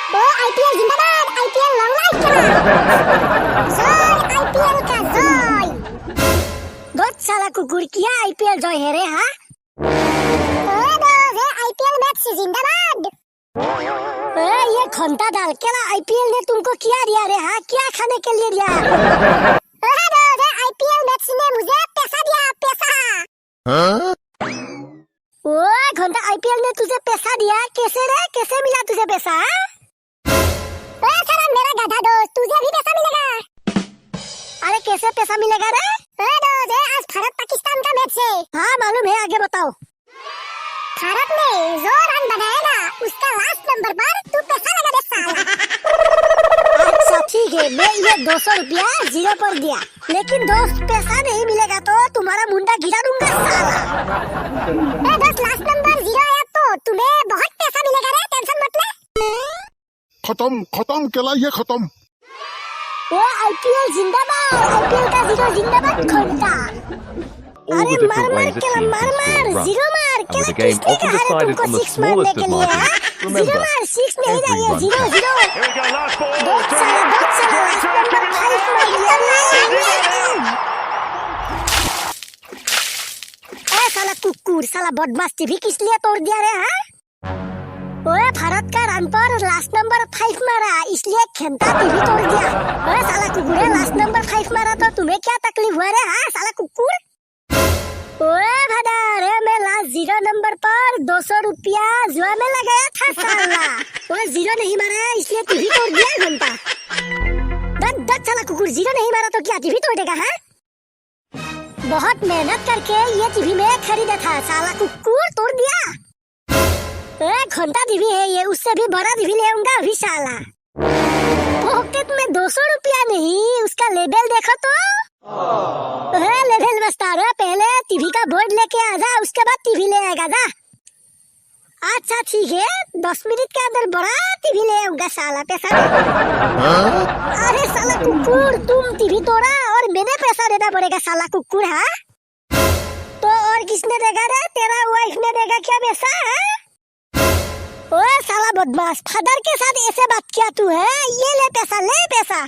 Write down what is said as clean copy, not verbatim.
ओ IPL जिंदाबाद, IPL long life चला। जय आईपीएल का जय। बहुत साला कुकुर किया आईपीएल जय है रे हाँ। ओ दोस्त ये आईपीएल मैच जिंदाबाद। ये घंटा डाल के ना आईपीएल ने तुमको क्या दिया रे हाँ, क्या खाने के लिए दिया? ओ दोस्त ये आईपीएल मैच ने मुझे पैसा दिया, पैसा। ओ घंटा आईपीएल ने तुझे पैसा दिया, कैसे रे, कैसे मिला तुझे पैसा? ओ साला मेरा गधा दोस्त, तुझे भी पैसा मिलेगा। अरे कैसे पैसा मिलेगा रे? ओ दोस्त ये आज भारत पाकिस्तान का मैच है। हाँ मालूम है, आगे बताओ। भारत ने जो रन बनाएगा उसका लास्ट नंबर पर तू पैसा लगा दे साला। अच्छा ठीक है, मैं ये 200 रुपया जीरो पर दिया, लेकिन दोस्त पैसा नहीं मिलेगा तो तुम्हारा मुंडा गिरा दूंगा साला। दोस्त लास्ट नंबर 0 आया तो तुम्हें बहुत पैसा मिलेगा रे, टेंशन मत ले। खत्म खत्म केला ये खत्म। वो आईपीएल जिंदाबाद, आईपीएल का जीरो जिंदाबाद घंटा। all the अरे different मार ways a केला team मार can score a run. Zero मार And with केला, the game किसने often कहा रे decided तुमको on the 6 मारने smallest के of लिए? margins, जीरो remember, मार, 6 नहीं every चाहिए, run zero counts. Zero. Here we go, last ball. बहुत सारा लास्ट नंबर 5 मार दिया। ए साला कुकुर, साला बदमाश, टीवी किस लिए तोड़ दिया रे हाँ? ओए भारत का रन पर लास्ट नंबर 5 मारा, इसलिए खेलता टीवी तोड़ दिया। ओए साला कुकुर, लास्ट नंबर 5 मारा तो तुम्हें क्या तकलीफ हुआ रे हाँ साला कुकुर? ओए भदार, मैं लास्ट 0 नंबर पर 200 रुपया जुआ में लगाया था साला। ओए 0 नहीं मारा इसलिए टीवी तोड़ दिया घंटा। दस साला कुकुर, 0 नहीं मारा तो क्या टीवी तोड़ेगा हाँ? बहुत मेहनत करके ये टीवी में खरीदा था, साला कुकुर तोड़ दिया। घंटा टीवी है ये, उससे भी बड़ा टीवी ले आऊंगा अभी साला। पॉकेट में 200 रुपया नहीं, उसका लेबल देखो तो। लेवल बस्ता रहा, पहले टीवी का बोर्ड लेके आ जा, उसके बाद टीवी ले आएगा जा। अच्छा ठीक है, 10 मिनट के अंदर बड़ा टीवी ले आऊंगा साला, पैसा दे। अरे साला कुकुर, तुम टीवी तोड़ा और मैंने पैसा देना पड़ेगा साला कुकुर हाँ? तो और किसने देगा रे, तेरा वाइफ ने देगा क्या पैसा हाँ? ओए साला बदमाश, फादर के साथ ऐसे बात किया तू है? ये ले पैसा, ले पैसा।